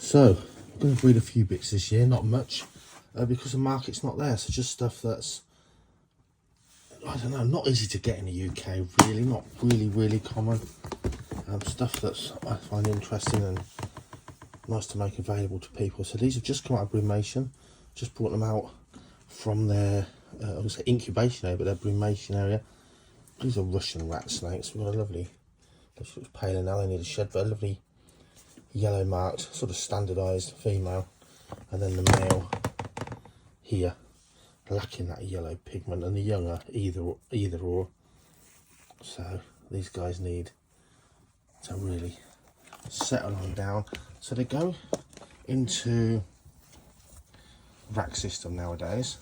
So, I'm going to breed a few bits this year, not much, because the market's not there. So just stuff that's, I don't know, not easy to get in the UK, really, not really common. Stuff that's I find interesting and nice to make available to people. So these have just come out of brumation, just brought them out from their, I would say incubation area, but their brumation area. These are Russian rat snakes. We've got a lovely, looks paler now, they need a shed, but a lovely yellow marked, sort of standardised female, and then the male here lacking that yellow pigment, and the young are either or. So these guys need to really settle on down. So they go into rack system nowadays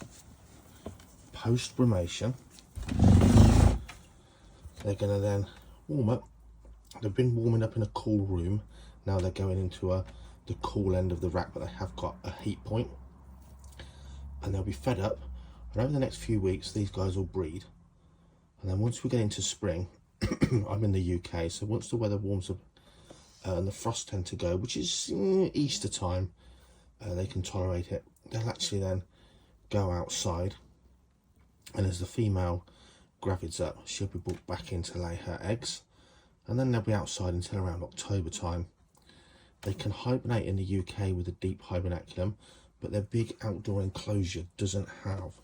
post brumation. They're going to then warm up. They've been warming up in a cool room. Now they're going into the cool end of the rack, but they have got a heat point, and they'll be fed up. And over the next few weeks, these guys will breed. And then once we get into spring, I'm in the UK, so once the weather warms up and the frosts tend to go, which is Easter time, they can tolerate it. They'll actually then go outside, and as the female gravids up, she'll be brought back in to lay her eggs, and then they'll be outside until around October time. They can hibernate in the UK with a deep hibernaculum, but their big outdoor enclosure doesn't have,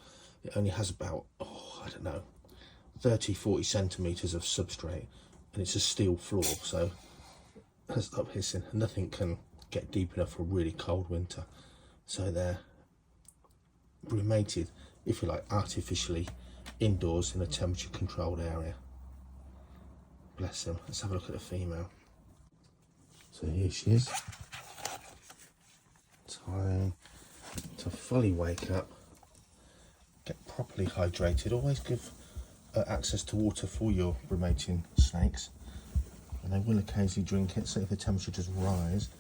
it only has about, I don't know, 30-40 centimetres of substrate, and it's a steel floor, so stop hissing, nothing can get deep enough for a really cold winter. So they're brumated, if you like, artificially indoors in a temperature controlled area. Bless him. Let's have a look at the female. So here she is. Time to fully wake up, get properly hydrated. Always give access to water for your brumating snakes, and they will occasionally drink it. So if the temperature does rise,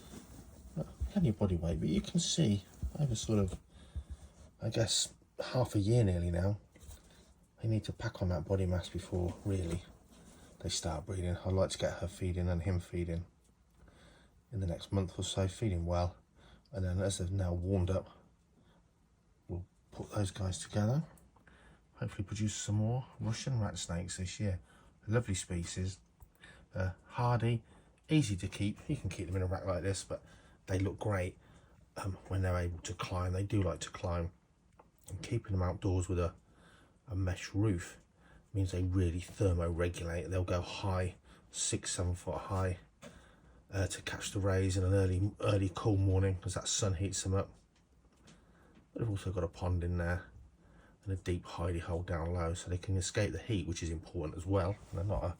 plenty of body weight, but you can see over sort of, I guess, half a year nearly now, they need to pack on that body mass before really they start breeding. I'd like to get her feeding and him feeding in the next month or so, feeding well, and then as they've now warmed up, we'll put those guys together, hopefully produce some more Russian rat snakes this year. Lovely species, hardy, easy to keep. You can keep them in a rack like this, but they look great when they're able to climb. They do like to climb, and keeping them outdoors with a mesh roof means they really thermoregulate. They'll go high, 6-7 foot high, to catch the rays in an early cool morning as that sun heats them up. But they've also got a pond in there and a deep hidey hole down low, so they can escape the heat, which is important as well. They're not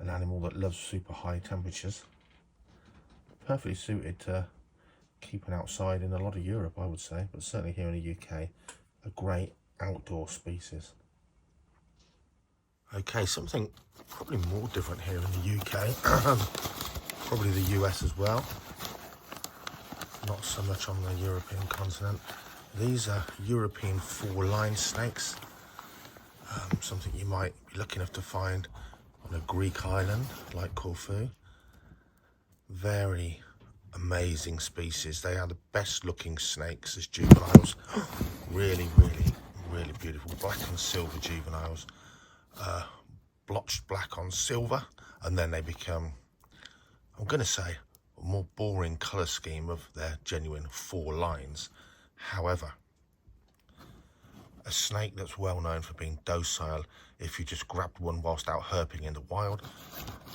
an animal that loves super high temperatures. Perfectly suited to keeping outside in a lot of Europe, I would say, but certainly here in the UK, a great outdoor species. Okay, something probably more different here in the UK, probably the US as well, not so much on the European continent. These are European four-line snakes, something you might be lucky enough to find on a Greek island like Corfu. Very amazing species. They are the best looking snakes as juveniles. Really beautiful black and silver juveniles, blotched black on silver, and then they become, I'm going to say, a more boring colour scheme of their genuine four lines. However, a snake that's well known for being docile if you just grabbed one whilst out herping in the wild,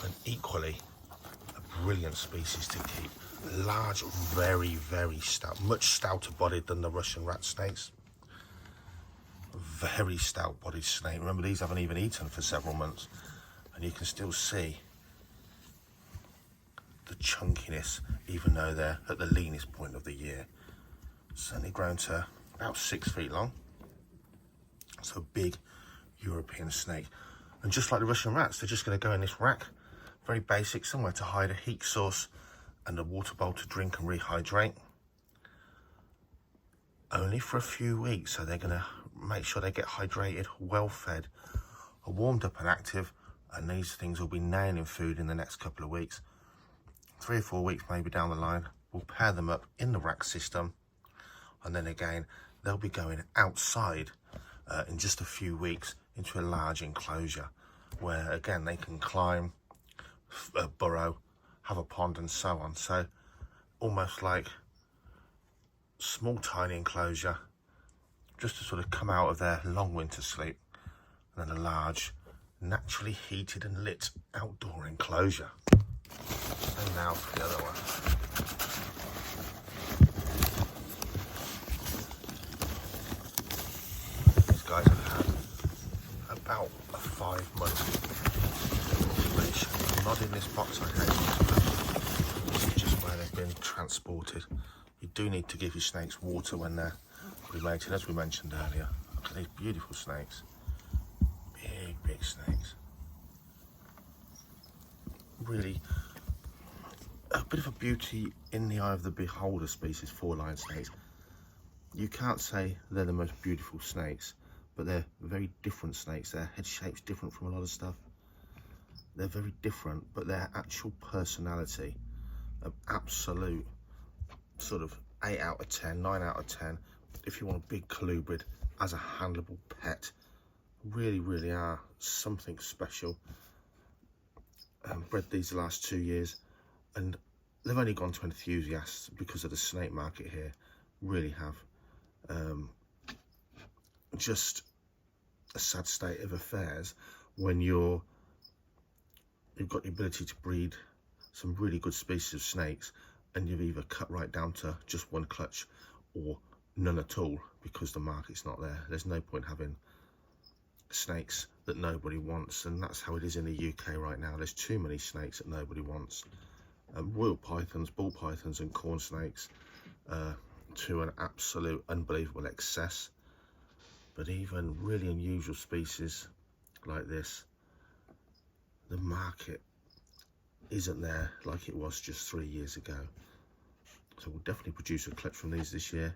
and equally a brilliant species to keep. Large, very stout, much stouter bodied than the Russian rat snakes. Very stout bodied snake. Remember, these haven't even eaten for several months, and you can still see the chunkiness even though they're at the leanest point of the year. Certainly grown to about 6 feet long, so big European snake. And just like the Russian rats, they're just going to go in this rack, very basic, somewhere to hide a heat source and a water bowl to drink and rehydrate, only for a few weeks. So they're going to make sure they get hydrated, well fed, are warmed up and active, and these things will be nailing food in the next couple of weeks. 3 or 4 weeks maybe down the line, we'll pair them up in the rack system, and then again they'll be going outside in just a few weeks into a large enclosure where again they can climb, burrow, have a pond and so on. So almost like small tiny enclosure just to sort of come out of their long winter sleep, and then a large naturally heated and lit outdoor enclosure. And now for the other one. These guys have had about a 5-month incubation. Not in this box, I hate this is just where they've been transported. You do need to give your snakes water when they're cremated, as we mentioned earlier. Look at these beautiful snakes. Big snakes. Really a bit of a beauty in the eye of the beholder species, 4-line snakes. You can't say they're the most beautiful snakes, but they're very different snakes. Their head shape's different from a lot of stuff. They're very different, but their actual personality, of absolute sort of 8 out of 10, 9 out of 10, if you want a big colubrid as a handleable pet, really are something special. Bred these the last 2 years, and they've only gone to enthusiasts because of the snake market here. Really have. Just a sad state of affairs when you've got the ability to breed some really good species of snakes, and you've either cut right down to just one clutch or none at all because the market's not there. There's no point having snakes that nobody wants, and that's how it is in the UK right now. There's too many snakes that nobody wants. Royal pythons, ball pythons and corn snakes to an absolute unbelievable excess. But even really unusual species like this, the market isn't there like it was just 3 years ago. So we'll definitely produce a clutch from these this year.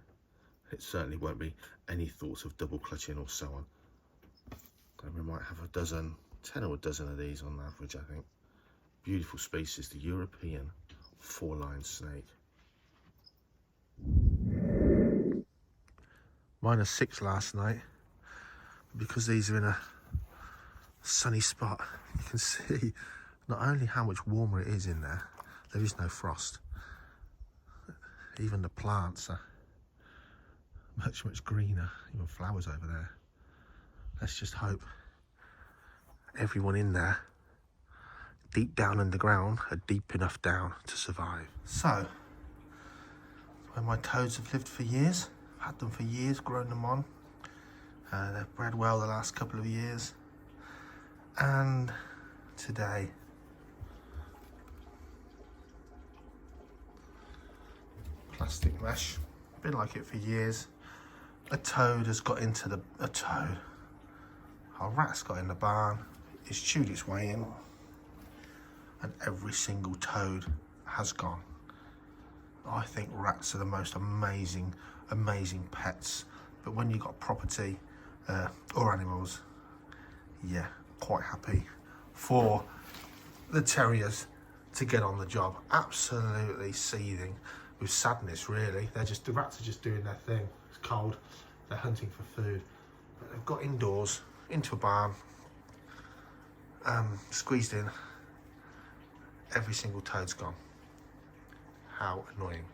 It certainly won't be any thoughts of double clutching or so on. And we might have a dozen, 10 or a dozen of these on average, I think. Beautiful species, the European 4-line snake. -6 last night. Because these are in a sunny spot, you can see not only how much warmer it is in there, there is no frost. Even the plants are much greener, even flowers over there. Let's just hope everyone in there, deep down underground, are deep enough down to survive. So, where my toads have lived for years, I've had them for years, grown them on. They've bred well the last couple of years. And today, plastic mesh, been like it for years. A toad has got into the, a rat's got in the barn, it's chewed its way in, and every single toad has gone. I think rats are the most amazing pets, but when you've got property or animals, yeah, quite happy for the terriers to get on the job. Absolutely seething with sadness, really. The rats are just doing their thing. It's cold, they're hunting for food, but they've got indoors into a barn, squeezed in. Every single toad's gone. How annoying.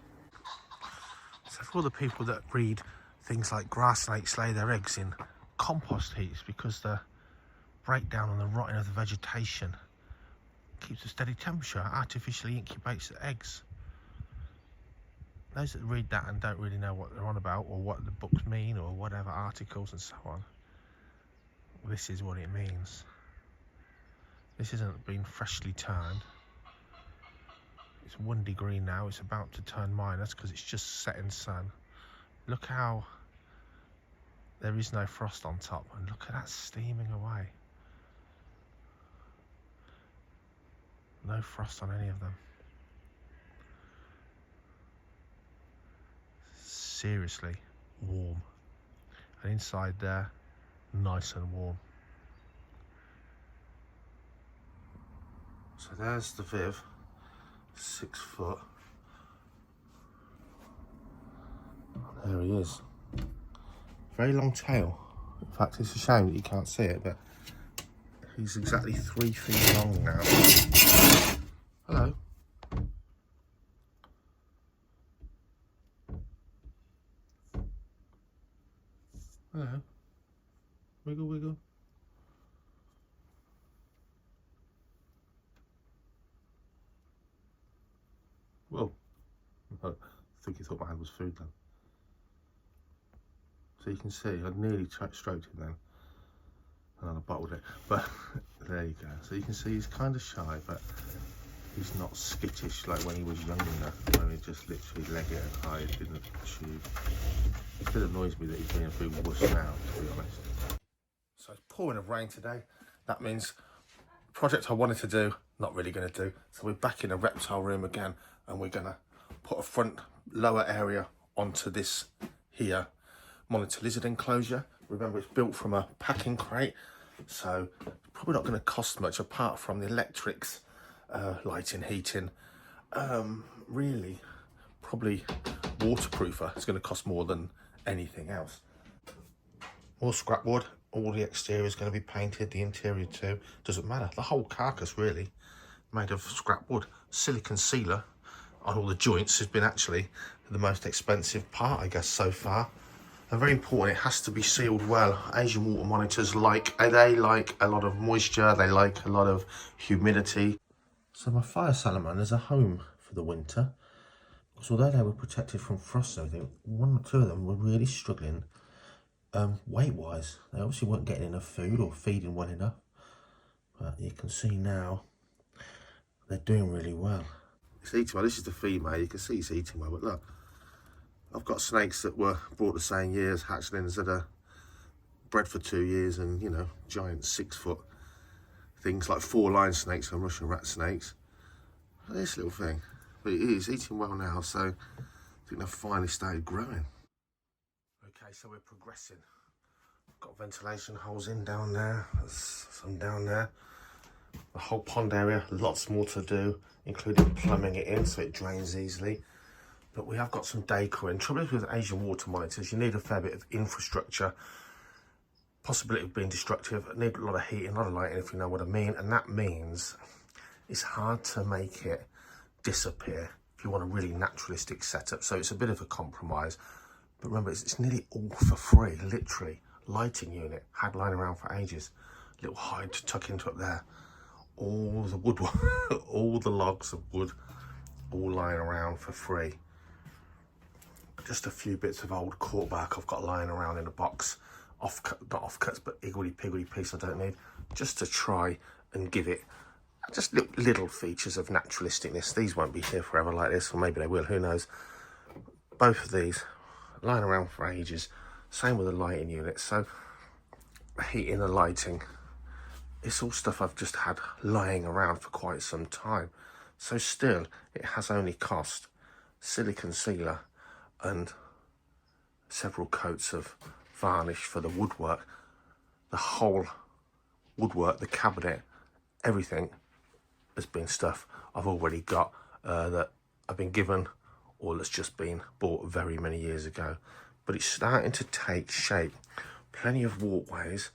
So for all the people that breed things like grass snakes, lay their eggs in compost heaps because the breakdown and the rotting of the vegetation keeps a steady temperature, artificially incubates the eggs. Those that read that and don't really know what they're on about, or what the books mean, or whatever articles and so on, this is what it means. This hasn't been freshly turned. It's 1 degree now, it's about to turn minus because it's just setting sun. Look how there is no frost on top, and look at that steaming away. No frost on any of them. Seriously warm. And inside there, nice and warm. So there's the Viv, 6 foot. There he is. Very long tail. In fact, it's a shame that you can't see it, but he's exactly 3 feet long now. Hello. Hello. Wiggle, wiggle. Whoa. I think he thought my hand was food then. So you can see, I nearly stroked him then. And I bottled it. But there you go. So you can see he's kind of shy, but he's not skittish like when he was younger, when he just literally leg it and hide, didn't chew. It still annoys me that he's being a big wuss now, to be honest. So it's pouring of rain today. That means the project I wanted to do, not really going to do. So we're back in a reptile room again, and we're going to put a front lower area onto this here monitor lizard enclosure. Remember, it's built from a packing crate, so it's probably not going to cost much apart from the electrics, lighting, heating. Really, probably waterproofer. It's going to cost more than anything else. More scrap wood. All the exterior is going to be painted, the interior too. Doesn't matter. The whole carcass really made of scrap wood. Silicon sealer on all the joints has been actually the most expensive part, I guess, so far. And very important, it has to be sealed well. Asian water monitors they like a lot of moisture, they like a lot of humidity. So my fire salamanders are home for the winter, because although they were protected from frost and everything, 1 or 2 of them were really struggling weight-wise. They obviously weren't getting enough food or feeding well enough. But you can see now they're doing really well. It's eating well. This is the female. You can see it's eating well, but look. I've got snakes that were brought the same year as hatchlings that are bred for 2 years, and, you know, giant 6-foot things like 4-line snakes and Russian rat snakes. This little thing. But it is eating well now, so I think they've finally started growing. Okay, so we're progressing. Got ventilation holes in down there, there's some down there. The whole pond area, lots more to do, including plumbing it in so it drains easily. But we have got some decor in. Trouble is with Asian water monitors, you need a fair bit of infrastructure. Possibility of being destructive, need a lot of heating, a lot of lighting, if you know what I mean. And that means it's hard to make it disappear if you want a really naturalistic setup. So it's a bit of a compromise. But remember, it's nearly all for free, literally. Lighting unit, had lying around for ages. Little hide to tuck into up there. All the wood, all the logs of wood, all lying around for free. Just a few bits of old corkbark I've got lying around in a box. Not offcuts, but iggledy-piggledy piece I don't need. Just to try and give it just little features of naturalisticness. These won't be here forever like this, or maybe they will, who knows. Both of these lying around for ages. Same with the lighting unit. So heating and lighting, it's all stuff I've just had lying around for quite some time. So still, it has only cost silicon sealer and several coats of varnish for the woodwork. The whole woodwork, the cabinet, everything has been stuff I've already got that I've been given, or that's just been bought very many years ago. But it's starting to take shape. Plenty of walkways.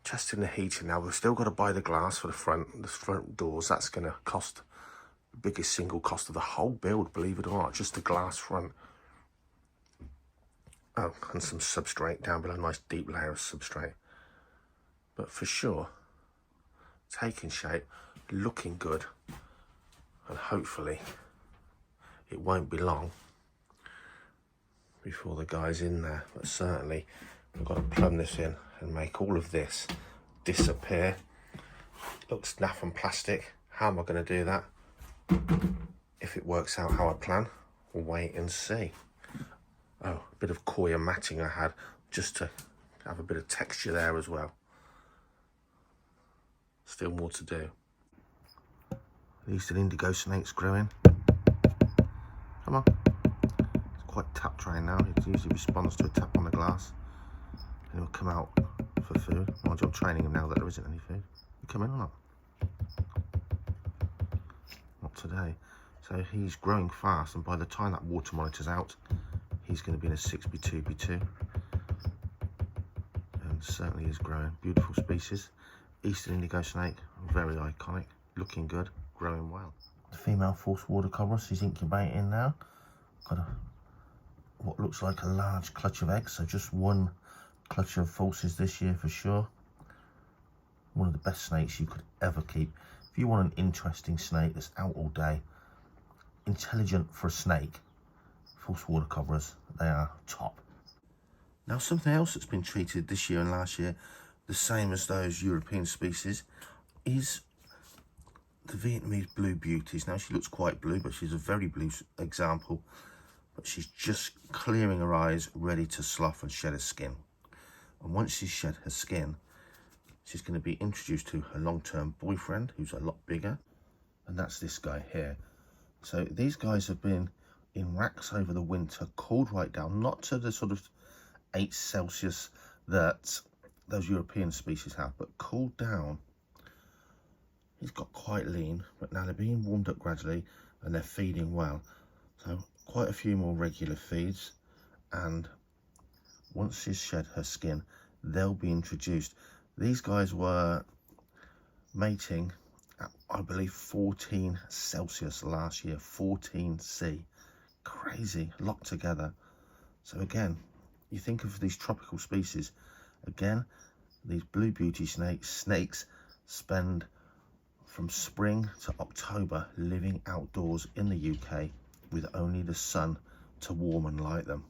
Testing the heating now. We've still got to buy the glass for the front doors. That's going to cost the biggest single cost of the whole build, believe it or not. Just the glass front. Oh, and some substrate down below. Nice deep layer of substrate. But for sure, taking shape, looking good. And hopefully, it won't be long before the guy's in there. But certainly, we've got to plumb this in and make all of this disappear. Looks naff and plastic. How am I going to do that? If it works out how I plan, we'll wait and see. Oh, a bit of coir matting I had, just to have a bit of texture there as well. Still more to do. These are indigo snakes growing. Come on. It's quite tap trained now. It usually responds to a tap on the glass. And he'll come out for food. Mind you, I'm training him now that there isn't any food. You come in or not? Not today. So he's growing fast, and by the time that water monitor's out, He's going to be in a 6B2B2. And certainly is growing. Beautiful species. Eastern indigo snake, very iconic, looking good, growing well. The female false water cobra, she's incubating now. Got what looks like a large clutch of eggs, so just one clutch of falses this year for sure. One of the best snakes you could ever keep. If you want an interesting snake that's out all day, intelligent for a snake, false water cobras, they are top. Now something else that's been treated this year and last year, the same as those European species, is the Vietnamese blue beauties. Now she looks quite blue, but she's a very blue example. But she's just clearing her eyes, ready to slough and shed her skin. And once she's shed her skin, she's going to be introduced to her long-term boyfriend, who's a lot bigger. And that's this guy here. So these guys have been in racks over the winter, cooled right down, not to the sort of 8 Celsius that those European species have, but cooled down. He's got quite lean, but now they're being warmed up gradually and they're feeding well. So quite a few more regular feeds, and once she's shed her skin, they'll be introduced. These guys were mating at, I believe, 14 Celsius last year, 14 C. Crazy, locked together. So again, you think of these tropical species, again, these blue beauty snakes spend from spring to October living outdoors in the UK with only the sun to warm and light them.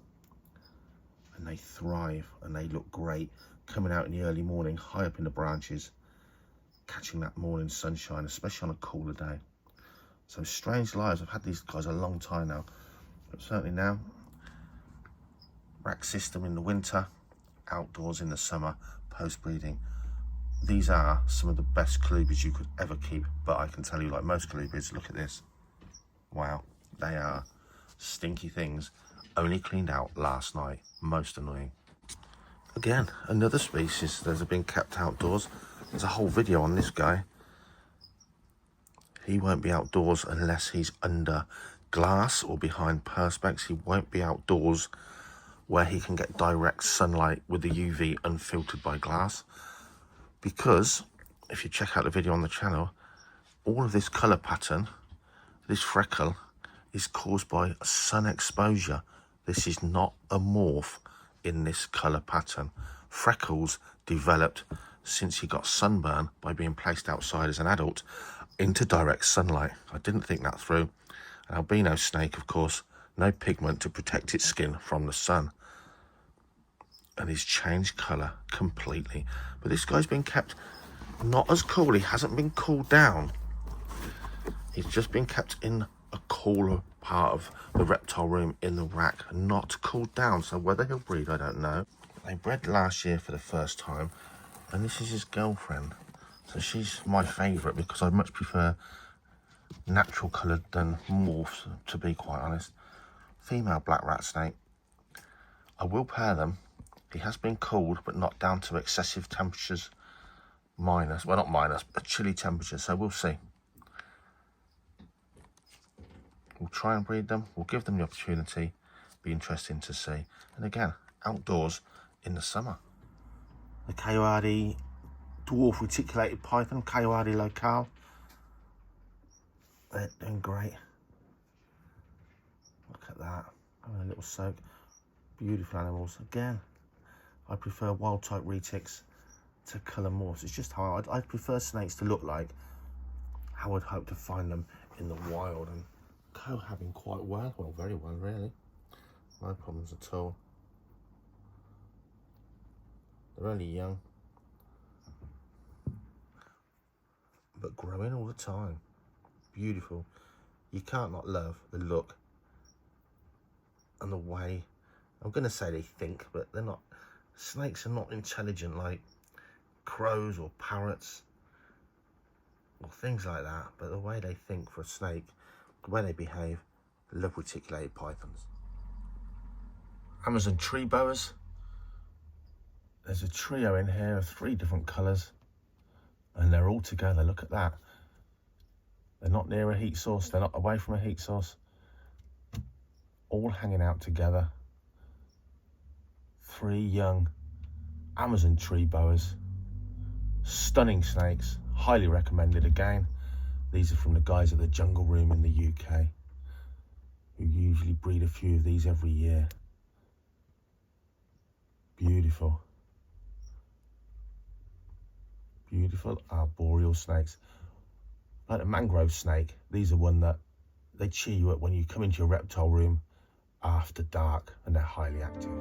And they thrive and they look great, coming out in the early morning, high up in the branches, catching that morning sunshine, especially on a cooler day. So strange lives. I've had these guys a long time now, but certainly now, rack system in the winter, outdoors in the summer, post-breeding. These are some of the best colubrids you could ever keep, but I can tell you, like most colubrids, look at this. Wow, they are stinky things, only cleaned out last night. Most annoying. Again, another species that have been kept outdoors. There's a whole video on this guy. He won't be outdoors unless he's under glass or behind perspex. He won't be outdoors where he can get direct sunlight with the UV unfiltered by glass. Because if you check out the video on the channel, all of this colour pattern, this freckle, is caused by sun exposure. This is not a morph in this colour pattern. Freckles developed since he got sunburn by being placed outside as an adult into direct sunlight. I didn't think that through. An albino snake, of course, no pigment to protect its skin from the sun. And he's changed colour completely. But this guy's been kept not as cool. He hasn't been cooled down. He's just been kept in a cooler part of the reptile room in the rack, not cooled down. So whether he'll breed, I don't know. They bred last year for the first time, and this is his girlfriend. So she's my favourite because I much prefer natural coloured than morphs, to be quite honest. Female black rat snake. I will pair them. He has been cooled, but not down to excessive temperatures. Minus, well, not minus, but chilly temperatures. So we'll see. We'll try and breed them. We'll give them the opportunity. Be interesting to see. And again, outdoors in the summer. The Coyote dwarf reticulated python, Coyote locale. They're doing great. Look at that. Having a little soak. Beautiful animals. Again, I prefer wild type retics to colour morphs. It's just how I prefer snakes to look like how I'd hope to find them in the wild, and cohabiting quite well, very well really. No problems at all. They're only young, but growing all the time. Beautiful. You can't not love the look and the way, I'm going to say they think, but they're not. Snakes are not intelligent like crows or parrots or things like that, but the way they think for a snake, the way they behave, love reticulated pythons. Amazon tree boas. There's a trio in here of 3 different colours, and they're all together. Look at that. They're not near a heat source, they're not away from a heat source. All hanging out together. 3 young Amazon tree boas. Stunning snakes, highly recommended again. These are from the guys at the Jungle Room in the UK, who usually breed a few of these every year. Beautiful. Beautiful arboreal snakes. Like the mangrove snake, these are one that they cheer you up when you come into your reptile room after dark, and they're highly active.